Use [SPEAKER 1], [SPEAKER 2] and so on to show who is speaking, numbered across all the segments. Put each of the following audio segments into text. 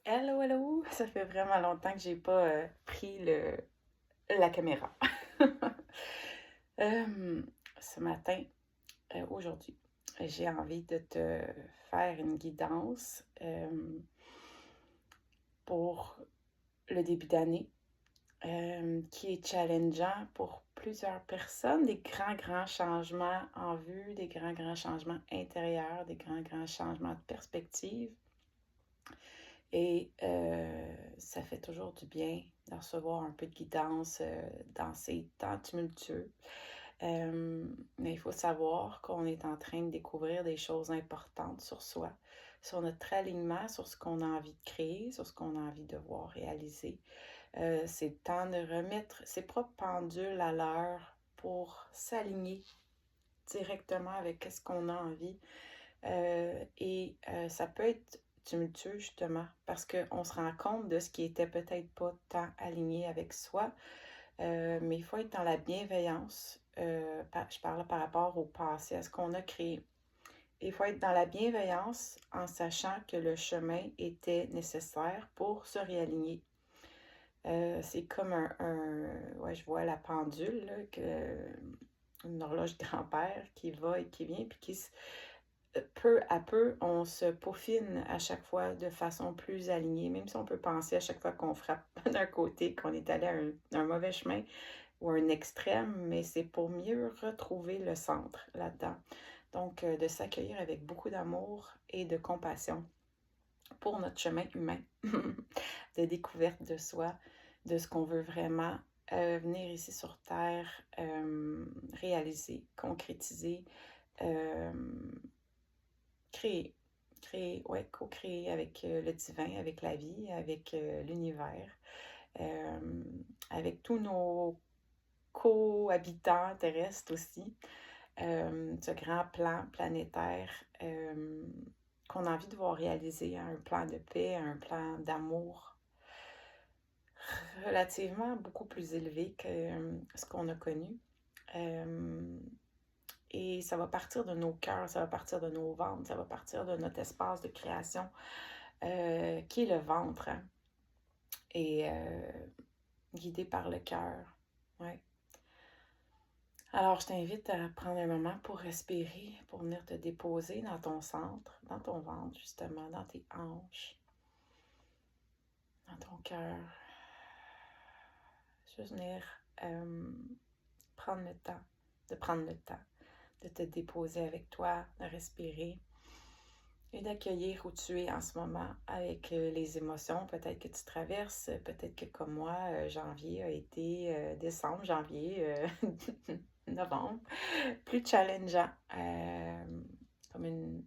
[SPEAKER 1] Hello, hello! Ça fait vraiment longtemps que j'ai pas pris la caméra. Euh, Ce matin, aujourd'hui, j'ai envie de te faire une guidance pour le début d'année qui est challengeant pour plusieurs personnes. Des grands, grands changements en vue, des grands, grands changements intérieurs, des grands, grands changements de perspective. Et ça fait toujours du bien de recevoir un peu de guidance dans ces temps tumultueux. Mais il faut savoir qu'on est en train de découvrir des choses importantes sur soi, sur notre alignement, sur ce qu'on a envie de créer, sur ce qu'on a envie de voir réaliser. C'est le temps de remettre ses propres pendules à l'heure pour s'aligner directement avec ce qu'on a envie. Ça peut être tumultueux justement parce qu'on se rend compte de ce qui était peut-être pas tant aligné avec soi, mais il faut être dans la bienveillance. Je parle par rapport au passé, à ce qu'on a créé. Il faut être dans la bienveillance en sachant que le chemin était nécessaire pour se réaligner. C'est comme ouais, je vois la pendule, là, une horloge grand-père qui va et qui vient, puis peu à peu, on se peaufine à chaque fois de façon plus alignée, même si on peut penser à chaque fois qu'on frappe d'un côté qu'on est allé à un mauvais chemin ou un extrême, mais c'est pour mieux retrouver le centre là-dedans. Donc, de s'accueillir avec beaucoup d'amour et de compassion pour notre chemin humain, de découverte de soi, de ce qu'on veut vraiment venir ici sur Terre, réaliser, concrétiser, euh, créer. Créer, ouais, co-créer avec le divin, avec la vie, avec l'univers, euh, avec tous nos cohabitants terrestres aussi. Ce grand plan planétaire qu'on a envie de voir réaliser, hein, un plan de paix, un plan d'amour relativement beaucoup plus élevé que ce qu'on a connu. Euh, et ça va partir de nos cœurs, ça va partir de nos ventres, ça va partir de notre espace de création qui est le ventre, hein, et guidé par le cœur. Ouais. Alors, je t'invite à prendre un moment pour respirer, pour venir te déposer dans ton centre, dans ton ventre, justement, dans tes hanches, dans ton cœur. Juste venir prendre le temps, de prendre le temps, de te déposer avec toi, de respirer et d'accueillir où tu es en ce moment avec les émotions peut-être que tu traverses, peut-être que comme moi, janvier a été, décembre, janvier, novembre, plus challengeant, comme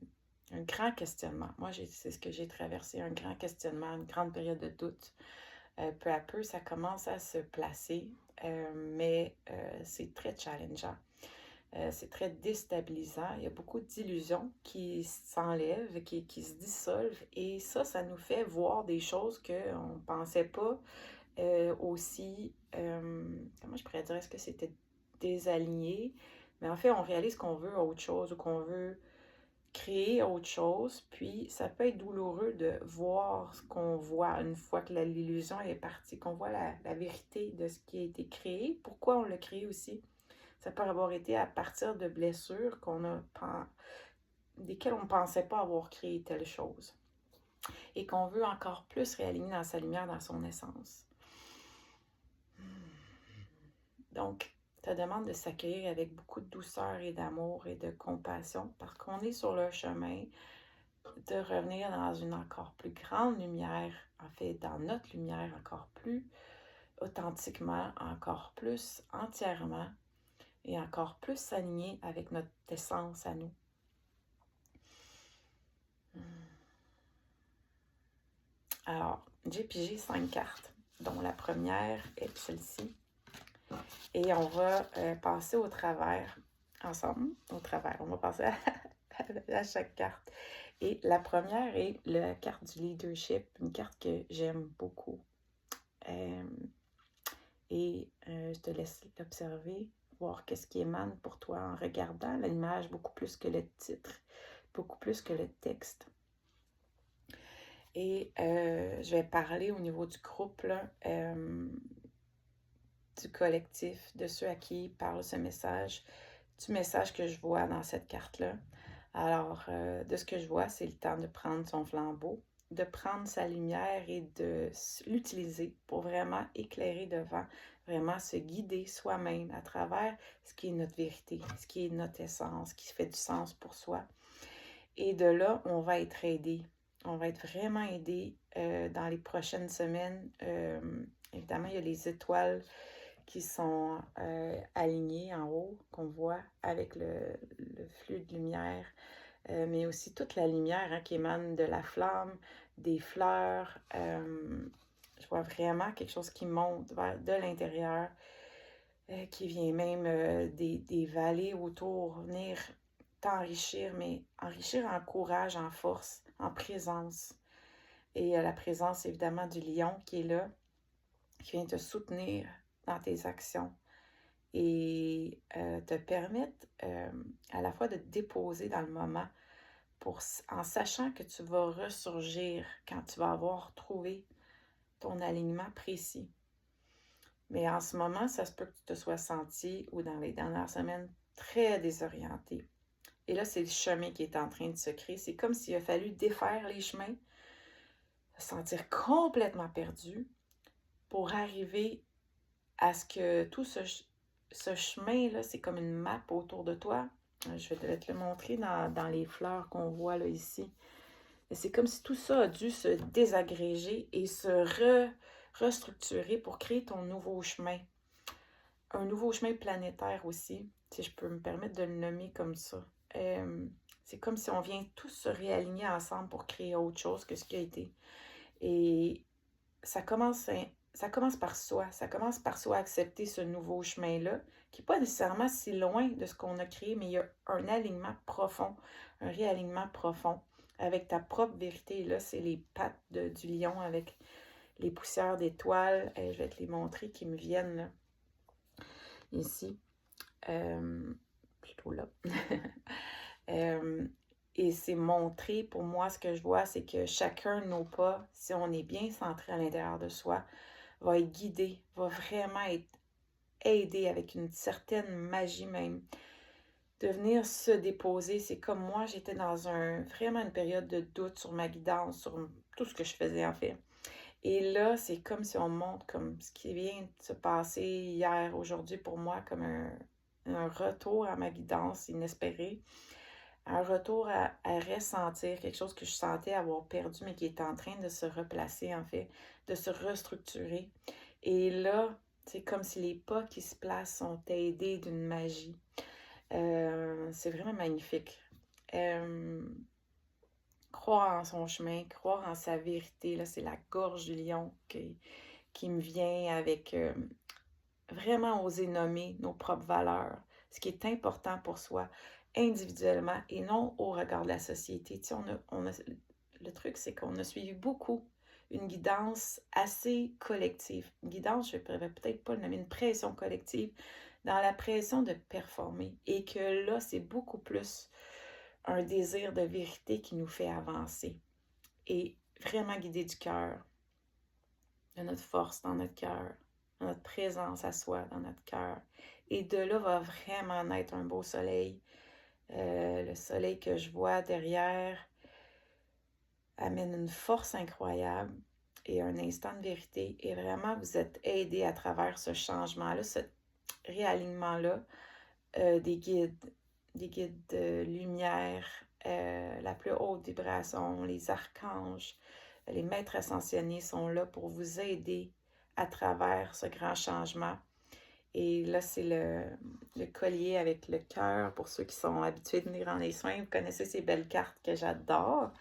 [SPEAKER 1] un grand questionnement. Moi, c'est ce que j'ai traversé, un grand questionnement, une grande période de doute. Peu à peu, ça commence à se placer, mais c'est très challengeant. C'est très déstabilisant. Il y a beaucoup d'illusions qui s'enlèvent, qui se dissolvent. Et ça nous fait voir des choses qu'on ne pensait pas aussi. Comment je pourrais dire? Est-ce que c'était désaligné? Mais en fait, on réalise qu'on veut autre chose ou qu'on veut créer autre chose. Puis, ça peut être douloureux de voir ce qu'on voit une fois que l'illusion est partie, qu'on voit la vérité de ce qui a été créé. Pourquoi on l'a créé aussi? Ça peut avoir été à partir de blessures desquelles on ne pensait pas avoir créé telle chose et qu'on veut encore plus réaligner dans sa lumière, dans son essence. Donc, te demande de s'accueillir avec beaucoup de douceur et d'amour et de compassion parce qu'on est sur le chemin de revenir dans une encore plus grande lumière, en fait, dans notre lumière encore plus authentiquement, encore plus entièrement et encore plus s'aligner avec notre essence à nous. Alors, j'ai pigé 5 cartes, dont la première est celle-ci. Et on va passer au travers, ensemble, au travers. On va passer à chaque carte. Et la première est la carte du leadership, une carte que j'aime beaucoup. Je te laisse l'observer, voir qu'est-ce qui émane pour toi en regardant l'image beaucoup plus que le titre, beaucoup plus que le texte. Et je vais parler au niveau du groupe, là, du collectif, de ceux à qui parle ce message, du message que je vois dans cette carte-là. Alors, de ce que je vois, c'est le temps de prendre son flambeau, de prendre sa lumière et de l'utiliser pour vraiment éclairer devant, vraiment se guider soi-même à travers ce qui est notre vérité, ce qui est notre essence, ce qui fait du sens pour soi. Et de là, on va être aidé. On va être vraiment aidé dans les prochaines semaines. Évidemment, il y a les étoiles qui sont alignées en haut, qu'on voit avec le flux de lumière, mais aussi toute la lumière qui émane de la flamme, des fleurs. Je vois vraiment quelque chose qui monte vers de l'intérieur, qui vient même des vallées autour, venir t'enrichir, mais enrichir en courage, en force, en présence. Et la présence, évidemment, du lion qui est là, qui vient te soutenir dans tes actions et te permettre à la fois de te déposer dans le moment en sachant que tu vas ressurgir quand tu vas avoir trouvé ton alignement précis. Mais en ce moment, ça se peut que tu te sois senti, ou dans les dernières semaines, très désorienté. Et là, c'est le chemin qui est en train de se créer. C'est comme s'il a fallu défaire les chemins, se sentir complètement perdu pour arriver à ce que tout ce chemin-là, c'est comme une map autour de toi. Je vais te le montrer dans les fleurs qu'on voit là ici. Et c'est comme si tout ça a dû se désagréger et se restructurer pour créer ton nouveau chemin. Un nouveau chemin planétaire aussi, si je peux me permettre de le nommer comme ça. C'est comme si on vient tous se réaligner ensemble pour créer autre chose que ce qui a été. Et ça commence par soi. Ça commence par soi accepter ce nouveau chemin-là, qui n'est pas nécessairement si loin de ce qu'on a créé, mais il y a un alignement profond, un réalignement profond avec ta propre vérité. Et là, c'est les pattes du lion avec les poussières d'étoiles. Je vais te les montrer qui me viennent là, ici. Plutôt là. Et c'est montrer, pour moi, ce que je vois, c'est que chacun de nos pas, si on est bien centré à l'intérieur de soi, va être guidé, va vraiment être aidé avec une certaine magie même. De venir se déposer, c'est comme moi, j'étais dans vraiment une période de doute sur ma guidance, sur tout ce que je faisais en fait. Et là, c'est comme si on montre comme ce qui vient de se passer hier, aujourd'hui pour moi, comme un retour à ma guidance inespérée, un retour à ressentir quelque chose que je sentais avoir perdu, mais qui est en train de se replacer en fait, de se restructurer. Et là, c'est comme si les pas qui se placent sont aidés d'une magie. C'est vraiment magnifique. Croire en son chemin, croire en sa vérité, là, c'est la gorge du lion qui me vient avec vraiment oser nommer nos propres valeurs, ce qui est important pour soi individuellement et non au regard de la société. Tu sais, le truc, c'est qu'on a suivi beaucoup une guidance assez collective. Une guidance, je ne pourrais peut-être pas le nommer, une pression collective, dans la pression de performer. Et que là, c'est beaucoup plus un désir de vérité qui nous fait avancer. Et vraiment guider du cœur, de notre force dans notre cœur, de notre présence à soi dans notre cœur. Et de là va vraiment naître un beau soleil. Le soleil que je vois derrière amène une force incroyable et un instant de vérité. Et vraiment, vous êtes aidés à travers ce changement-là, ce réalignement-là, des guides de lumière, la plus haute vibration, les archanges, les maîtres ascensionnés sont là pour vous aider à travers ce grand changement. Et là, c'est le collier avec le cœur. Pour ceux qui sont habitués de venir dans les soins, vous connaissez ces belles cartes que j'adore.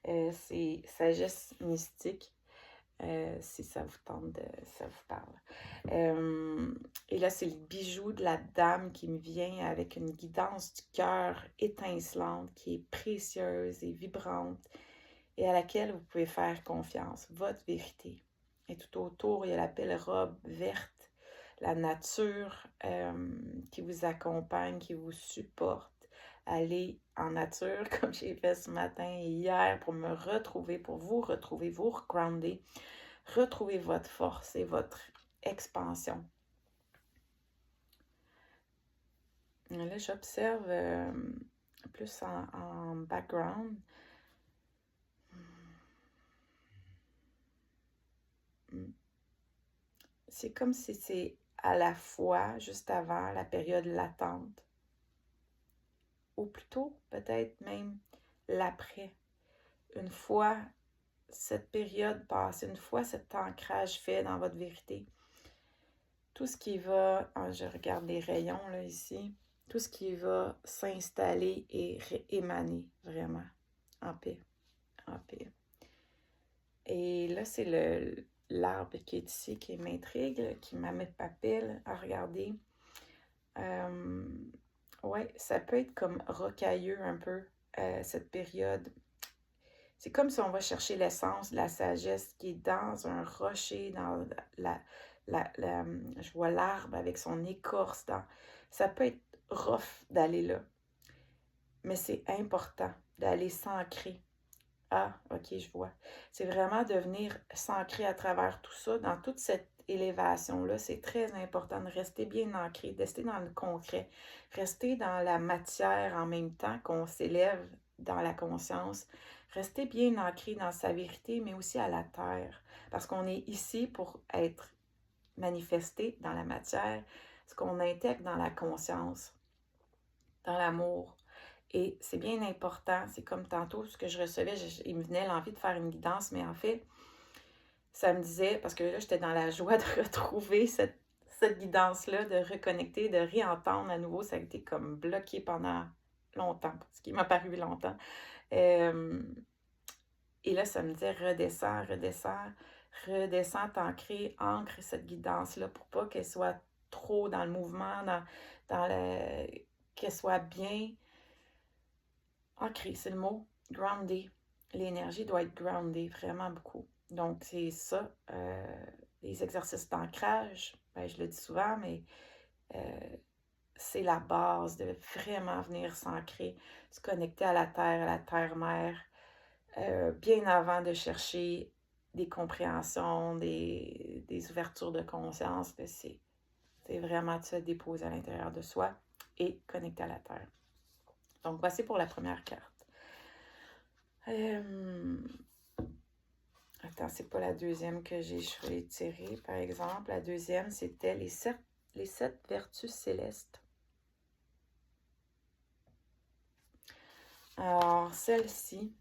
[SPEAKER 1] C'est sagesse mystique. Si ça vous tente, ça vous parle. Et là, c'est le bijou de la dame qui me vient avec une guidance du cœur étincelante, qui est précieuse et vibrante et à laquelle vous pouvez faire confiance, votre vérité. Et tout autour, il y a la belle robe verte, la nature qui vous accompagne, qui vous supporte, aller en nature, comme j'ai fait ce matin et hier, pour me retrouver, pour vous retrouver, vous grounder, retrouver votre force et votre expansion. Et là, j'observe plus en background. C'est comme si c'est à la fois, juste avant la période latente, ou plutôt peut-être même l'après. Une fois cette période passée, une fois cet ancrage fait dans votre vérité, tout ce qui va, je regarde les rayons là ici, tout ce qui va s'installer et émaner vraiment en paix, en paix. Et là, c'est l'arbre qui est ici, qui m'intrigue, qui m'appelle à regarder. Ouais, ça peut être comme rocailleux un peu, cette période. C'est comme si on va chercher l'essence, la sagesse qui est dans un rocher, dans je vois l'arbre avec son écorce. Ça peut être rough d'aller là, mais c'est important d'aller s'ancrer. Ah, ok, je vois. C'est vraiment de venir s'ancrer à travers tout ça, dans toute cette élévation-là. C'est très important de rester bien ancré, de rester dans le concret, rester dans la matière en même temps qu'on s'élève dans la conscience, rester bien ancré dans sa vérité, mais aussi à la terre. Parce qu'on est ici pour être manifesté dans la matière, ce qu'on intègre dans la conscience, dans l'amour. Et c'est bien important, c'est comme tantôt ce que je recevais, il me venait l'envie de faire une guidance, mais en fait, ça me disait, parce que là, j'étais dans la joie de retrouver cette guidance-là, de reconnecter, de réentendre à nouveau. Ça a été comme bloqué pendant longtemps, ce qui m'a paru longtemps. Et là, ça me disait redescends, redescends, redescends, t'ancrer, ancre cette guidance-là pour pas qu'elle soit trop dans le mouvement, qu'elle soit bien ancrée, c'est le mot, grounded. L'énergie doit être grounded, vraiment beaucoup. Donc, c'est ça, les exercices d'ancrage, ben, je le dis souvent, mais c'est la base de vraiment venir s'ancrer, se connecter à la terre-mère, bien avant de chercher des compréhensions, des ouvertures de conscience. C'est vraiment de se déposer à l'intérieur de soi et connecter à la terre. Donc, voici pour la première carte. Attends, c'est pas la deuxième que je vais tirer, par exemple. La deuxième, c'était les sept vertus célestes. Alors, celle-ci,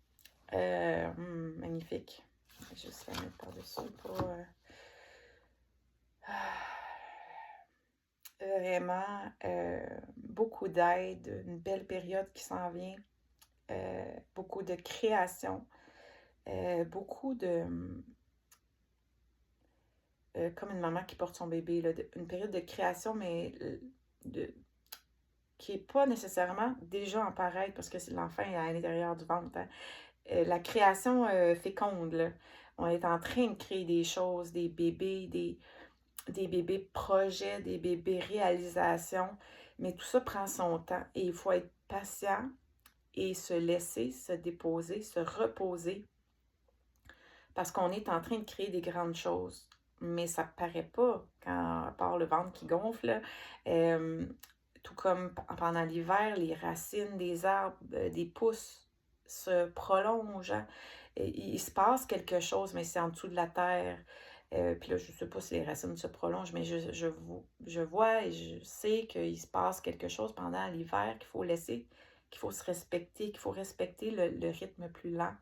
[SPEAKER 1] magnifique. Je vais juste la mettre par-dessus pour... vraiment, beaucoup d'aide, une belle période qui s'en vient, beaucoup de création, beaucoup de... comme une maman qui porte son bébé, là, une période de création, mais qui n'est pas nécessairement déjà en pareil, parce que l'enfant est à l'intérieur du ventre. Hein. La création féconde, là. On est en train de créer des choses, des bébés, des bébés projets, des bébés réalisations, mais tout ça prend son temps et il faut être patient et se laisser se déposer, se reposer, parce qu'on est en train de créer des grandes choses. Mais ça ne paraît pas quand, à part le ventre qui gonfle. Tout comme pendant l'hiver, les racines des arbres, des pousses se prolongent. Hein. Il se passe quelque chose, mais c'est en dessous de la terre. Puis là, je ne sais pas si les racines se prolongent, mais je vois et je sais qu'il se passe quelque chose pendant l'hiver qu'il faut laisser, qu'il faut se respecter, qu'il faut respecter le rythme plus lent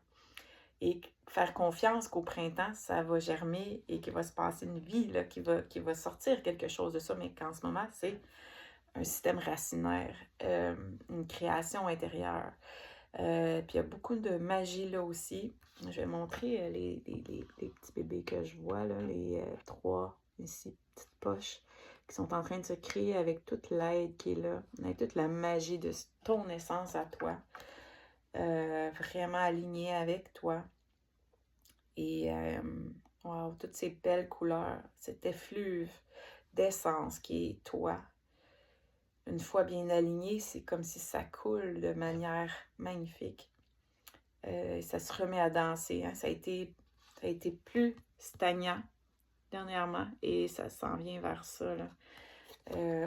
[SPEAKER 1] et faire confiance qu'au printemps, ça va germer et qu'il va se passer une vie, là, qui va sortir quelque chose de ça, mais qu'en ce moment, c'est un système racinaire, une création intérieure. Puis il y a beaucoup de magie là aussi. Je vais montrer les petits bébés que je vois, là, les trois ici, petites poches, qui sont en train de se créer avec toute l'aide qui est là, avec toute la magie de ton essence à toi. Vraiment alignée avec toi. Et wow, toutes ces belles couleurs, cet effluve d'essence qui est toi. une fois bien aligné, c'est comme si ça coule de manière magnifique. Ça se remet à danser. Hein. Ça a été plus stagnant dernièrement et ça s'en vient vers ça. Là.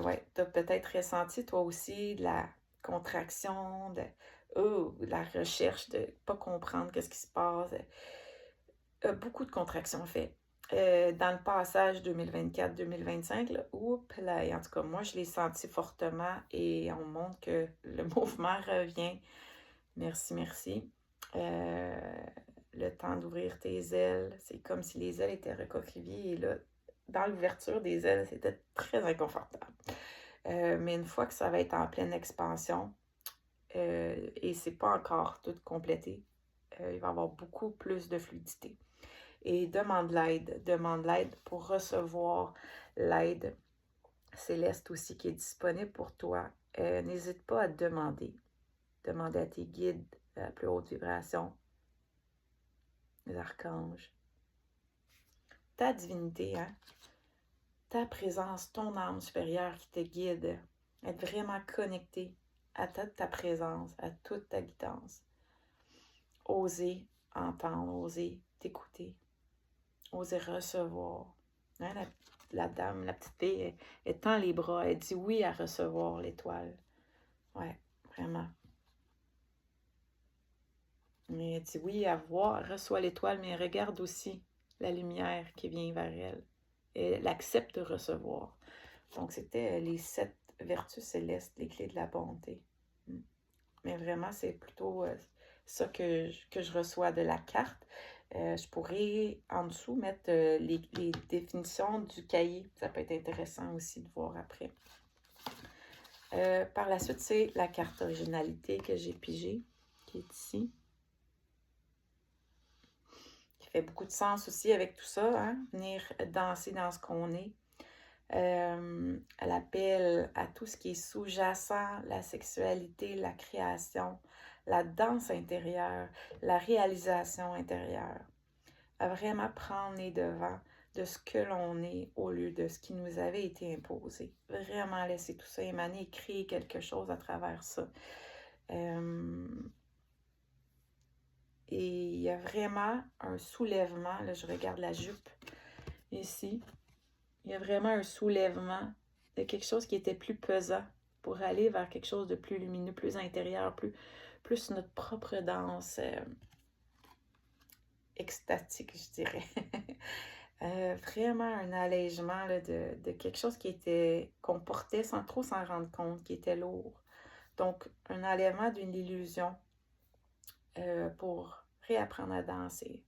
[SPEAKER 1] Ouais, tu as peut-être ressenti toi aussi de la contraction, de la recherche, de ne pas comprendre qu'est-ce qui se passe. Beaucoup de contractions en fait. Dans le passage 2024-2025, là, oups là, et en tout cas, moi, je l'ai senti fortement et on montre que le mouvement revient. Merci, merci. Le temps d'ouvrir tes ailes, c'est comme si les ailes étaient recoquillées et là, dans l'ouverture des ailes, c'était très inconfortable. Mais une fois que ça va être en pleine expansion, et c'est pas encore tout complété, il va y avoir beaucoup plus de fluidité. Et demande l'aide pour recevoir l'aide céleste aussi qui est disponible pour toi. N'hésite pas à demander. Demander à tes guides à plus haute vibration, les archanges, ta divinité, hein? Ta présence, ton âme supérieure qui te guide, être vraiment connecté à ta présence, à toute ta guidance. Oser entendre, oser t'écouter, oser recevoir. Hein, la dame, la petite fille, elle tend les bras, elle dit oui à recevoir l'étoile. Ouais, vraiment. Mais elle dit oui à voir, reçoit l'étoile, mais elle regarde aussi la lumière qui vient vers elle. Et elle accepte de recevoir. Donc, c'était les 7 vertus célestes, les clés de la bonté. Mais vraiment, c'est plutôt ça que je reçois de la carte. Je pourrais en dessous mettre les définitions du cahier. Ça peut être intéressant aussi de voir après. Par la suite, c'est la carte originalité que j'ai pigée, qui est ici. Qui fait beaucoup de sens aussi avec tout ça, hein? Venir danser dans ce qu'on est. Elle appelle à tout ce qui est sous-jacent, la sexualité, la création, la danse intérieure, la réalisation intérieure. À vraiment prendre les devants de ce que l'on est au lieu de ce qui nous avait été imposé. Vraiment laisser tout ça émaner et créer quelque chose à travers ça. Et il y a vraiment un soulèvement. Là, je regarde la jupe ici. Il y a vraiment un soulèvement de quelque chose qui était plus pesant pour aller vers quelque chose de plus lumineux, plus intérieur, plus notre propre danse extatique, je dirais. Vraiment un allègement là, de quelque chose qu'on portait sans trop s'en rendre compte, qui était lourd. Donc, un enlèvement d'une illusion pour réapprendre à danser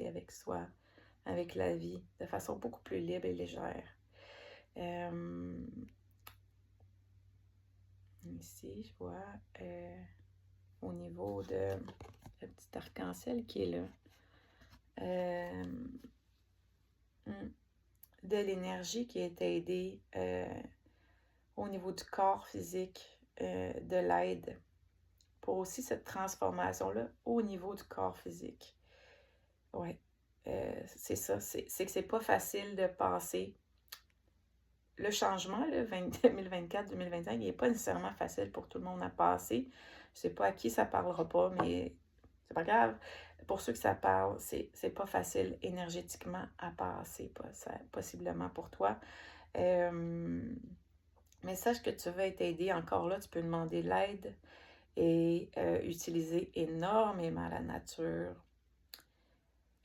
[SPEAKER 1] avec soi, avec la vie, de façon beaucoup plus libre et légère. Ici, je vois au niveau de le petit arc-en-ciel qui est là. De l'énergie qui est aidée au niveau du corps physique, de l'aide pour aussi cette transformation-là au niveau du corps physique. Oui, c'est ça. C'est que c'est pas facile de passer. Le changement, là, 2024-2025, il n'est pas nécessairement facile pour tout le monde à passer. Je ne sais pas à qui ça ne parlera pas, mais c'est pas grave. Pour ceux que ça parle, c'est pas facile énergétiquement à passer, possiblement pour toi. Mais sache que tu vas être aidé. Encore là, tu peux demander de l'aide et utiliser énormément la nature,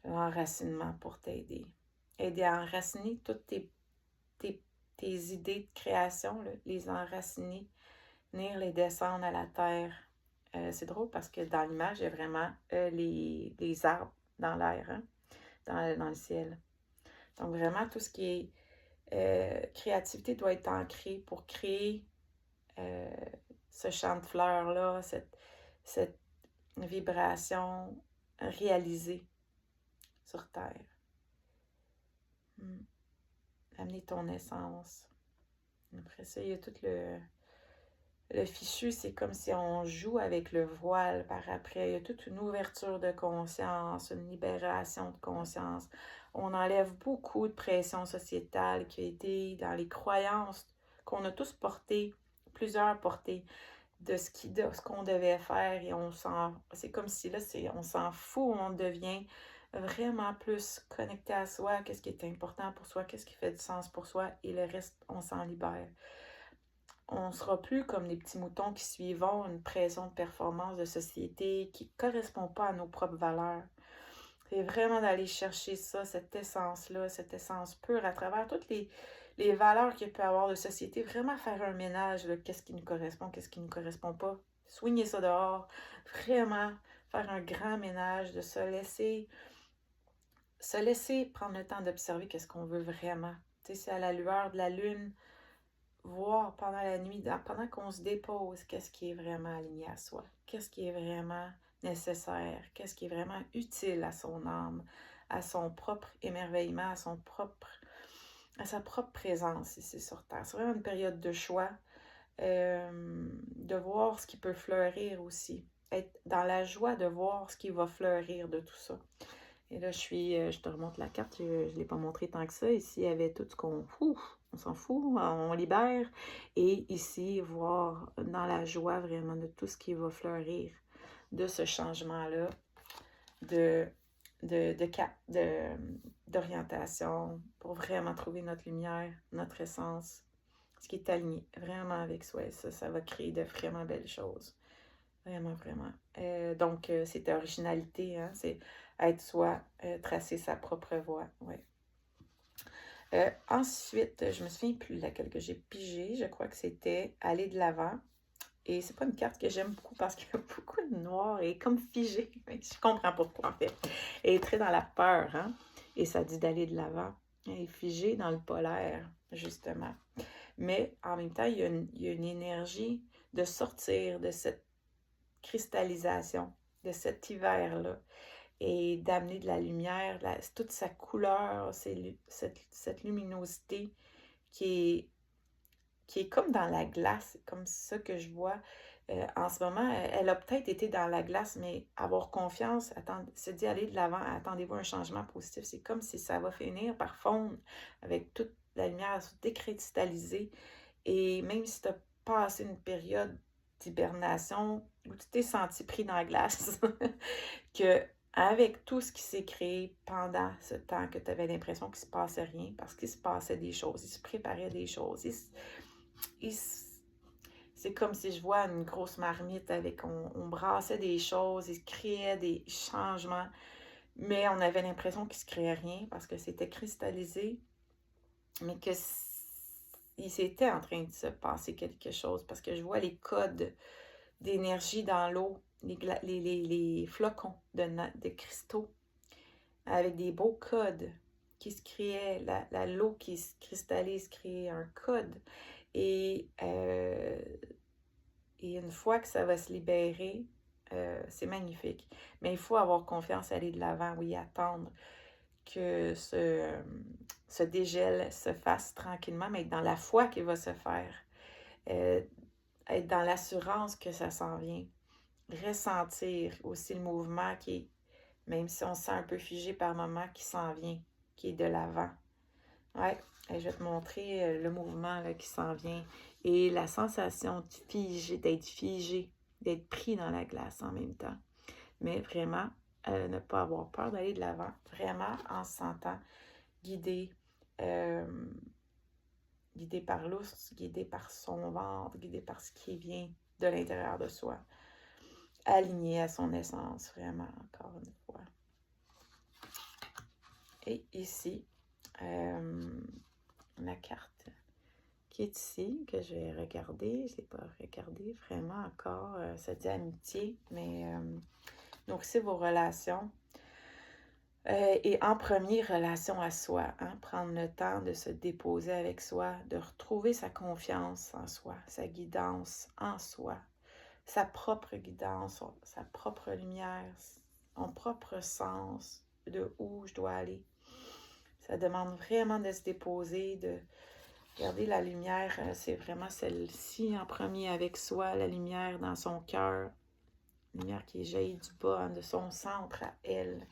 [SPEAKER 1] l'enracinement pour t'aider. Aider à enraciner toutes tes idées de création, là, les enraciner, venir les descendre à la terre. C'est drôle parce que dans l'image, il y a vraiment les arbres dans l'air, hein, dans le ciel. Donc vraiment, tout ce qui est créativité doit être ancré pour créer ce champ de fleurs-là, cette vibration réalisée sur Terre. Amener ton essence. Après ça, il y a tout le fichu, c'est comme si on joue avec le voile par après. Il y a toute une ouverture de conscience, une libération de conscience. On enlève beaucoup de pression sociétale qui a été dans les croyances qu'on a tous porté, plusieurs portées, de ce qu'on devait faire et c'est comme si là, on s'en fout, on devient vraiment plus connecté à soi, qu'est-ce qui est important pour soi, qu'est-ce qui fait du sens pour soi et le reste, on s'en libère. On ne sera plus comme des petits moutons qui suivons une pression de performance de société qui ne correspond pas à nos propres valeurs. C'est vraiment d'aller chercher ça, cette essence-là, cette essence pure à travers toutes les valeurs qu'il peut y avoir de société. Vraiment faire un ménage de qu'est-ce qui nous correspond, qu'est-ce qui ne nous correspond pas. Soigner ça dehors. Vraiment faire un grand ménage, de se laisser prendre le temps d'observer qu'est-ce qu'on veut vraiment. Tu sais, c'est à la lueur de la lune, voir pendant la nuit, pendant qu'on se dépose, qu'est-ce qui est vraiment aligné à soi, qu'est-ce qui est vraiment nécessaire, qu'est-ce qui est vraiment utile à son âme, à son propre émerveillement, à sa propre présence ici sur Terre. C'est vraiment une période de choix, de voir ce qui peut fleurir aussi, être dans la joie de voir ce qui va fleurir de tout ça. Et là, je te remonte la carte, je ne l'ai pas montré tant que ça. Ici, il y avait tout ce qu'on... on s'en fout, on libère. Et ici, voir dans la joie vraiment de tout ce qui va fleurir de ce changement-là d'orientation pour vraiment trouver notre lumière, notre essence, ce qui est aligné vraiment avec soi. Et ça va créer de vraiment belles choses. Vraiment, vraiment. Donc, c'est originalité, hein? C'est être soi, tracer sa propre voie. Ouais. Ensuite, je me souviens plus laquelle que j'ai pigée. Je crois que c'était aller de l'avant. Et c'est pas une carte que j'aime beaucoup parce qu'il y a beaucoup de noir et comme figé. Je comprends pourquoi, en fait. Elle est très dans la peur, hein? Et ça dit d'aller de l'avant. Elle est figée dans le polaire, justement. Mais en même temps, il y a une énergie de sortir de cette cristallisation, de cet hiver-là, et d'amener de la lumière, toute sa couleur, cette luminosité qui est comme dans la glace, comme ça que je vois. En ce moment, elle a peut-être été dans la glace, mais avoir confiance, se dire aller de l'avant, attendez-vous un changement positif. C'est comme si ça va finir par fondre avec toute la lumière, se décristalliser. Et même si tu as passé une période d'hibernation où tu t'es senti pris dans la glace, que avec tout ce qui s'est créé pendant ce temps que tu avais l'impression qu'il ne se passait rien, parce qu'il se passait des choses, il se préparait des choses, c'est comme si je vois une grosse marmite avec, on brassait des choses, il se créait des changements, mais on avait l'impression qu'il ne se créait rien parce que c'était cristallisé, mais que il s'était en train de se passer quelque chose parce que je vois les codes d'énergie dans l'eau, les flocons de cristaux avec des beaux codes qui se créaient, l'eau qui se cristallise créait un code et une fois que ça va se libérer, c'est magnifique. Mais il faut avoir confiance, aller de l'avant, oui, attendre que ce dégel se fasse tranquillement, mais être dans la foi qu'il va se faire. Être dans l'assurance que ça s'en vient. Ressentir aussi le mouvement qui est, même si on se sent un peu figé par moment, qui s'en vient, qui est de l'avant. Ouais, je vais te montrer le mouvement là, qui s'en vient et la sensation d'être figé, d'être pris dans la glace en même temps. Mais vraiment, ne pas avoir peur d'aller de l'avant, vraiment en se sentant guidé, guidé par l'ours, guidé par son ventre, guidé par ce qui vient de l'intérieur de soi. Aligné à son essence, vraiment, encore une fois. Et ici, la carte qui est ici, que je vais regarder, je ne l'ai pas regardé vraiment encore, ça dit amitié, mais nourrissez vos relations. Et en premier, relation à soi, hein? Prendre le temps de se déposer avec soi, de retrouver sa confiance en soi, sa guidance en soi, sa propre guidance, sa propre lumière, son propre sens de où je dois aller. Ça demande vraiment de se déposer, de regarder la lumière, c'est vraiment celle-ci en premier avec soi, la lumière dans son cœur, la lumière qui jaillit du bas, hein, de son centre à elle.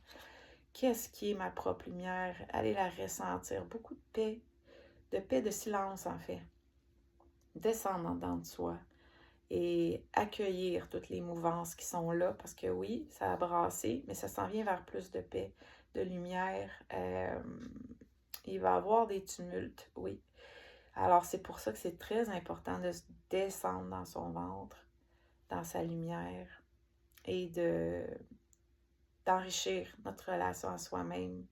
[SPEAKER 1] Qu'est-ce qui est ma propre lumière? Allez la ressentir. Beaucoup de paix de silence en fait. descendre en dedans de soi et accueillir toutes les mouvances qui sont là, parce que oui, ça a brassé, mais ça s'en vient vers plus de paix, de lumière. Il va y avoir des tumultes, oui. Alors c'est pour ça que c'est très important de se descendre dans son ventre, dans sa lumière, et d'enrichir notre relation à soi-même.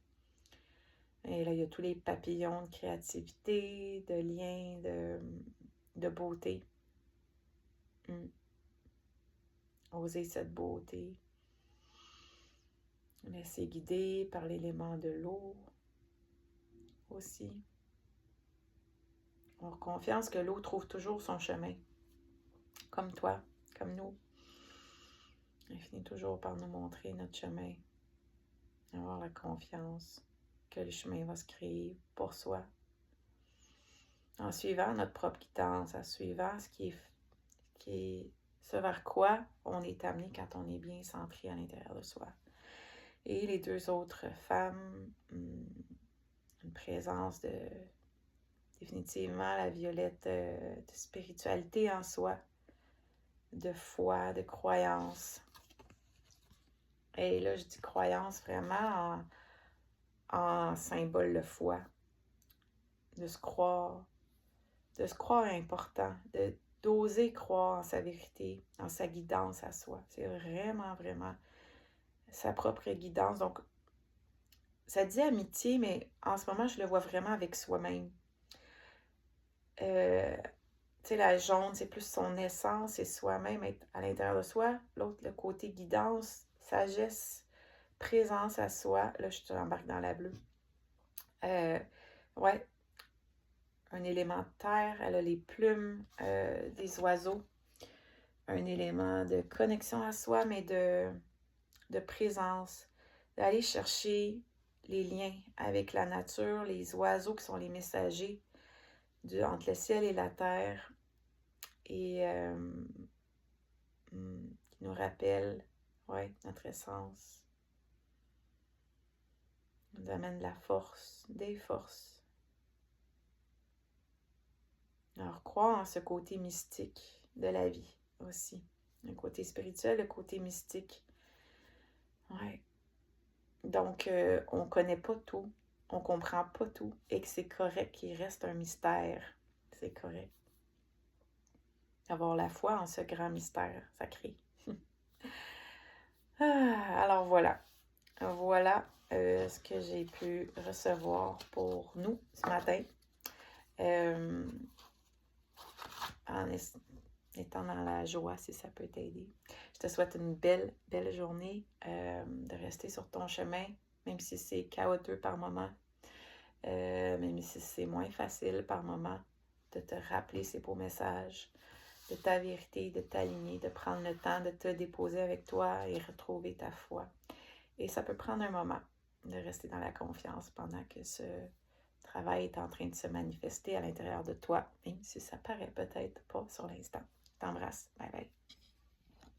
[SPEAKER 1] Et là, il y a tous les papillons de créativité, de liens, de beauté. Oser cette beauté. Laisser guider par l'élément de l'eau aussi. Avoir confiance que l'eau trouve toujours son chemin. Comme toi, comme nous. Elle finit toujours par nous montrer notre chemin. Avoir la confiance que le chemin va se créer pour soi. En suivant notre propre guidance, en suivant ce qui est ce vers quoi on est amené quand on est bien centré à l'intérieur de soi. Et les deux autres femmes, une présence de définitivement la violette de spiritualité en soi, de foi, de croyance. Et là, je dis croyance vraiment en symbole de foi, de se croire important, d'oser croire en sa vérité, en sa guidance à soi. C'est vraiment, vraiment sa propre guidance. Donc, ça dit amitié, mais en ce moment, je le vois vraiment avec soi-même. Tu sais, la jaune, c'est plus son essence, c'est soi-même, être à l'intérieur de soi. L'autre, le côté guidance, sagesse, présence à soi. Là, je t'embarque dans la bleue. Ouais, un élément de terre, elle a les plumes des oiseaux. Un élément de connexion à soi, mais de présence. D'aller chercher les liens avec la nature, les oiseaux qui sont les messagers entre le ciel et la terre. Et qui nous rappellent notre essence. Nous amène la force, des forces. Alors, croire en ce côté mystique de la vie aussi. Le côté spirituel, le côté mystique. Ouais. Donc, on ne connaît pas tout, on ne comprend pas tout et que c'est correct qu'il reste un mystère. C'est correct. Avoir la foi en ce grand mystère sacré. Alors voilà. Voilà ce que j'ai pu recevoir pour nous ce matin. En étant dans la joie, si ça peut t'aider. Je te souhaite une belle, belle journée, de rester sur ton chemin, même si c'est chaotique par moment, même si c'est moins facile par moment, de te rappeler ces beaux messages, de ta vérité, de t'aligner, de prendre le temps de te déposer avec toi et retrouver ta foi. Et ça peut prendre un moment de rester dans la confiance pendant que ce travail est en train de se manifester à l'intérieur de toi, même si ça paraît peut-être pas sur l'instant. T'embrasse. Bye bye.